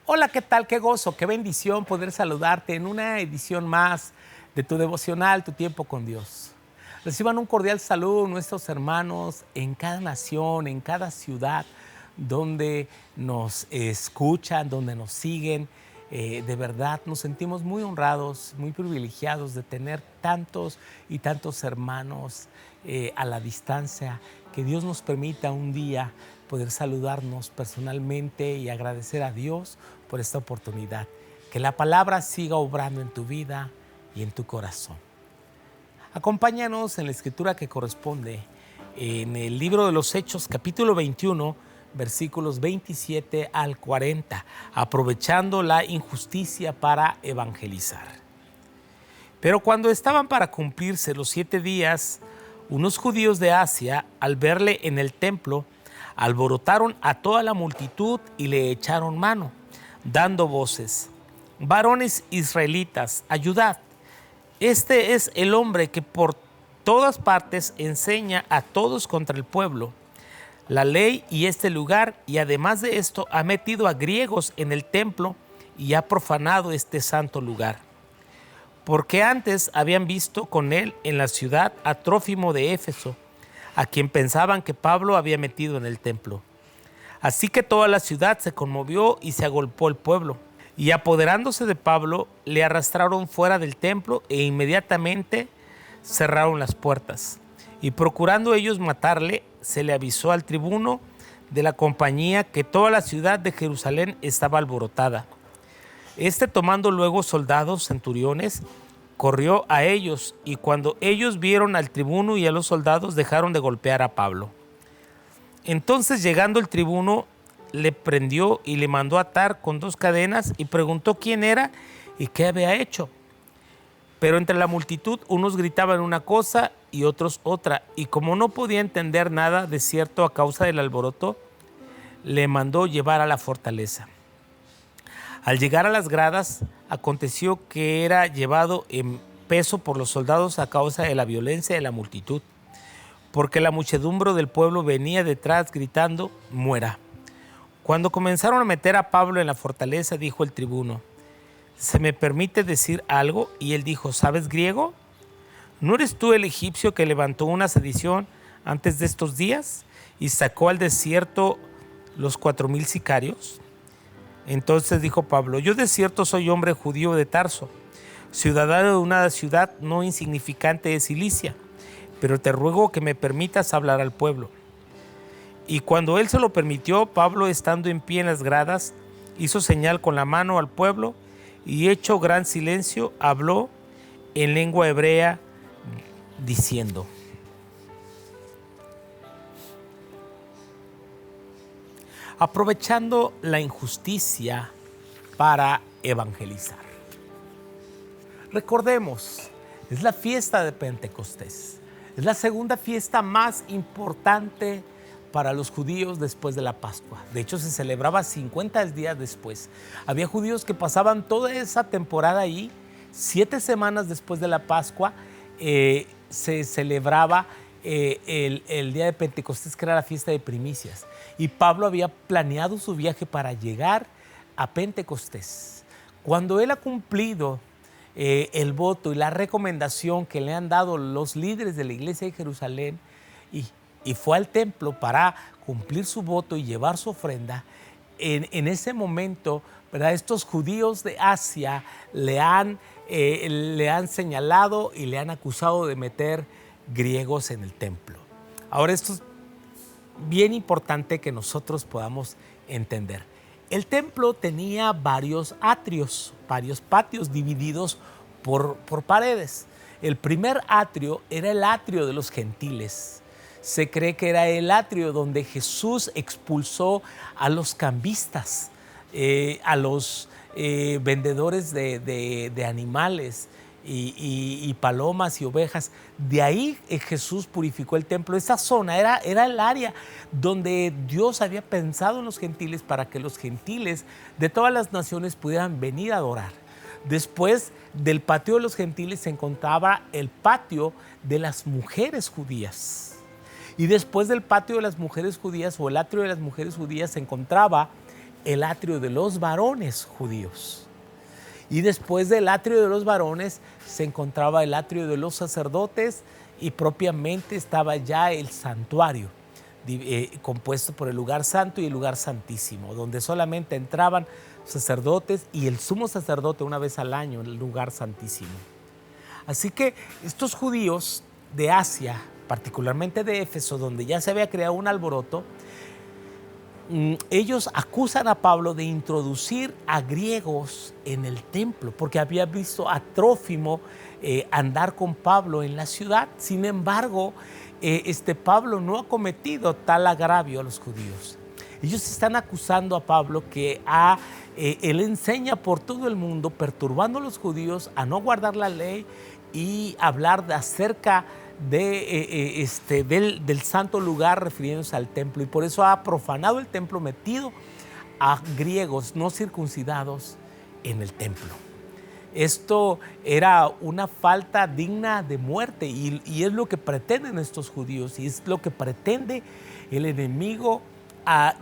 Hola, ¿qué tal? Qué gozo, qué bendición poder saludarte en una edición más de tu devocional, Tu Tiempo con Dios. Reciban un cordial saludo nuestros hermanos en cada nación, en cada ciudad donde nos escuchan, donde nos siguen. De verdad nos sentimos muy honrados, muy privilegiados de tener tantos y tantos hermanos a la distancia. Que Dios nos permita un día poder saludarnos personalmente y agradecer a Dios por esta oportunidad. Que la palabra siga obrando en tu vida y en tu corazón. Acompáñanos en la escritura que corresponde en el libro de los Hechos, capítulo 21, versículos 27 al 40, aprovechando la injusticia para evangelizar. Pero cuando estaban para cumplirse los 7 días, unos judíos de Asia, al verle en el templo, alborotaron a toda la multitud y le echaron mano, dando voces: varones israelitas, ayudad. Este es el hombre que por todas partes enseña a todos contra el pueblo la ley y este lugar, y además de esto ha metido a griegos en el templo y ha profanado este santo lugar. Porque antes habían visto con él en la ciudad a Trófimo de Éfeso, a quien pensaban que Pablo había metido en el templo. Así que toda la ciudad se conmovió y se agolpó el pueblo. Y apoderándose de Pablo, le arrastraron fuera del templo e inmediatamente cerraron las puertas. Y procurando ellos matarle, se le avisó al tribuno de la compañía que toda la ciudad de Jerusalén estaba alborotada. Este, tomando luego soldados, centuriones, corrió a ellos, y cuando ellos vieron al tribuno y a los soldados, dejaron de golpear a Pablo. Entonces, llegando el tribuno, le prendió y le mandó atar con 2 cadenas y preguntó quién era y qué había hecho. Pero entre la multitud unos gritaban una cosa y otros otra, y como no podía entender nada de cierto a causa del alboroto, le mandó llevar a la fortaleza. Al llegar a las gradas, aconteció que era llevado en peso por los soldados a causa de la violencia de la multitud, porque la muchedumbre del pueblo venía detrás gritando: muera. Cuando comenzaron a meter a Pablo en la fortaleza, dijo el tribuno: ¿se me permite decir algo? Y él dijo: ¿sabes griego? ¿No eres tú el egipcio que levantó una sedición antes de estos días y sacó al desierto los 4,000 sicarios? Entonces dijo Pablo: yo de cierto soy hombre judío de Tarso, ciudadano de una ciudad no insignificante de Cilicia, pero te ruego que me permitas hablar al pueblo. Y cuando él se lo permitió, Pablo, estando en pie en las gradas, hizo señal con la mano al pueblo y, hecho gran silencio, habló en lengua hebrea diciendo: aprovechando la injusticia para evangelizar. Recordemos, es la fiesta de Pentecostés. Es la segunda fiesta más importante para los judíos después de la Pascua. De hecho, se celebraba 50 días después. Había judíos que pasaban toda esa temporada ahí. 7 semanas después de la Pascua se celebraba el día de Pentecostés, que era la fiesta de primicias. Y Pablo había planeado su viaje para llegar a Pentecostés. Cuando él ha cumplido el voto y la recomendación que le han dado los líderes de la iglesia de Jerusalén, y fue al templo para cumplir su voto y llevar su ofrenda, en ese momento, ¿verdad?, estos judíos de Asia le han señalado y le han acusado de meter griegos en el templo. Ahora, esto es bien importante que nosotros podamos entender. El templo tenía varios atrios, varios patios divididos por paredes. El primer atrio era el atrio de los gentiles. Se cree que era el atrio donde Jesús expulsó a los cambistas, a los vendedores de animales y palomas y ovejas. De ahí Jesús purificó el templo. Esa zona era el área donde Dios había pensado en los gentiles para que los gentiles de todas las naciones pudieran venir a adorar. Después del patio de los gentiles se encontraba el patio de las mujeres judías. Y después del patio de las mujeres judías o el atrio de las mujeres judías se encontraba el atrio de los varones judíos. Y después del atrio de los varones se encontraba el atrio de los sacerdotes y propiamente estaba ya el santuario, compuesto por el lugar santo y el lugar santísimo, donde solamente entraban sacerdotes y el sumo sacerdote una vez al año en el lugar santísimo. Así que estos judíos de Asia, particularmente de Éfeso, donde ya se había creado un alboroto, ellos acusan a Pablo de introducir a griegos en el templo, porque había visto a Trófimo andar con Pablo en la ciudad. Sin embargo, Pablo no ha cometido tal agravio a los judíos. Ellos están acusando a Pablo que él enseña por todo el mundo, perturbando a los judíos a no guardar la ley y hablar acerca del santo lugar, refiriéndose al templo, y por eso ha profanado el templo, metido a griegos no circuncidados en el templo. Esto era una falta digna de muerte y es lo que pretenden estos judíos y es lo que pretende el enemigo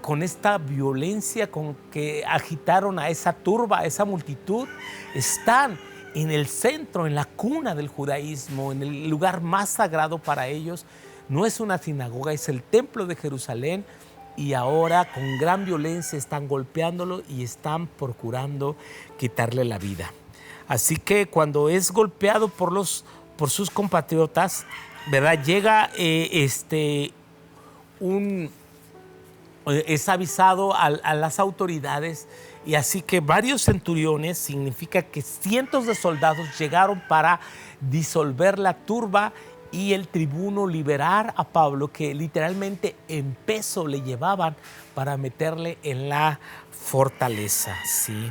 con esta violencia con que agitaron a esa turba, a esa multitud. Están en el centro, en la cuna del judaísmo, en el lugar más sagrado para ellos. No es una sinagoga, es el templo de Jerusalén, y ahora con gran violencia están golpeándolo y están procurando quitarle la vida. Así que cuando es golpeado por sus compatriotas, ¿verdad? Llega es avisado a las autoridades, y así que varios centuriones, significa que cientos de soldados llegaron para disolver la turba y el tribuno liberar a Pablo, que literalmente en peso le llevaban para meterle en la fortaleza, ¿sí?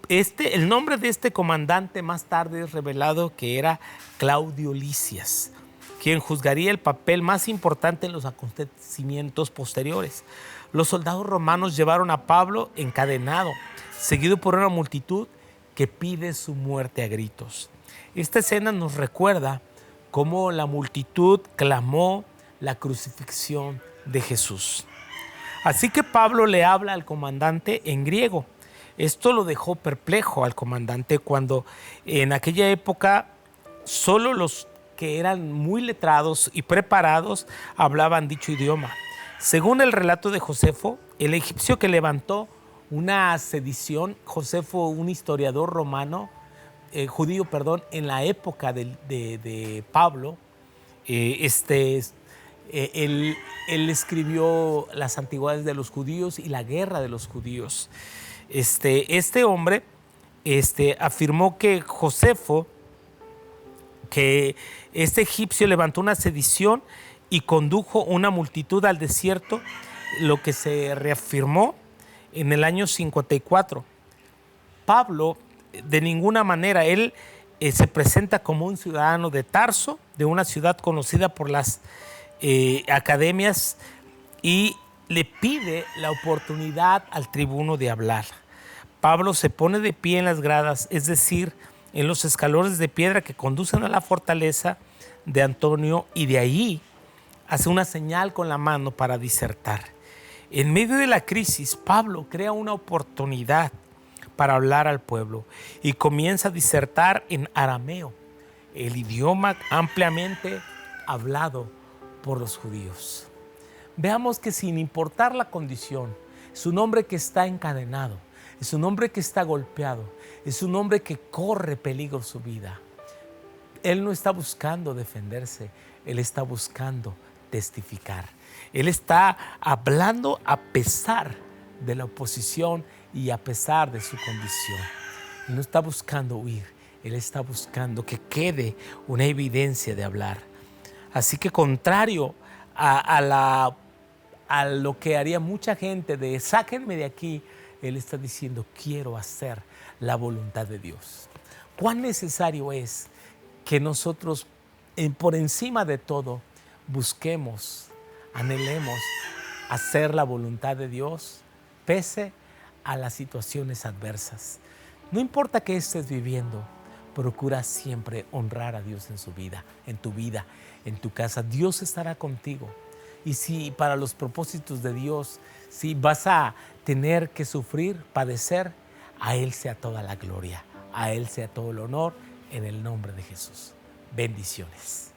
El nombre de este comandante más tarde es revelado que era Claudio Lisias, quien juzgaría el papel más importante en los acontecimientos posteriores. Los soldados romanos llevaron a Pablo encadenado, seguido por una multitud que pide su muerte a gritos. Esta escena nos recuerda cómo la multitud clamó la crucifixión de Jesús. Así que Pablo le habla al comandante en griego. Esto lo dejó perplejo al comandante, cuando en aquella época solo los que eran muy letrados y preparados hablaban dicho idioma. Según el relato de Josefo, el egipcio que levantó una sedición, Josefo, un historiador judío, en la época de Pablo, él escribió las antigüedades de los judíos y la guerra de los judíos. Este hombre afirmó que Josefo, que este egipcio levantó una sedición y condujo una multitud al desierto, lo que se reafirmó en el año 54. Pablo, de ninguna manera, él se presenta como un ciudadano de Tarso, de una ciudad conocida por las academias, y le pide la oportunidad al tribuno de hablar. Pablo se pone de pie en las gradas, es decir, en los escalones de piedra que conducen a la fortaleza de Antonio, y de allí hace una señal con la mano para disertar. En medio de la crisis, Pablo crea una oportunidad para hablar al pueblo y comienza a disertar en arameo, el idioma ampliamente hablado por los judíos. Veamos que sin importar la condición, es un hombre que está encadenado, es un hombre que está golpeado, es un hombre que corre peligro su vida. Él no está buscando defenderse, él está buscando testificar. Él está hablando a pesar de la oposición y a pesar de su condición. Él no está buscando huir, él está buscando que quede una evidencia de hablar. Así que contrario a lo que haría mucha gente de sáquenme de aquí, él está diciendo quiero hacer la voluntad de Dios. ¿Cuán necesario es que nosotros por encima de todo busquemos, anhelemos hacer la voluntad de Dios pese a las situaciones adversas? No importa qué estés viviendo, procura siempre honrar a Dios en su vida, en tu casa. Dios estará contigo. Y si para los propósitos de Dios, si vas a tener que sufrir, padecer, a Él sea toda la gloria, a Él sea todo el honor, en el nombre de Jesús. Bendiciones.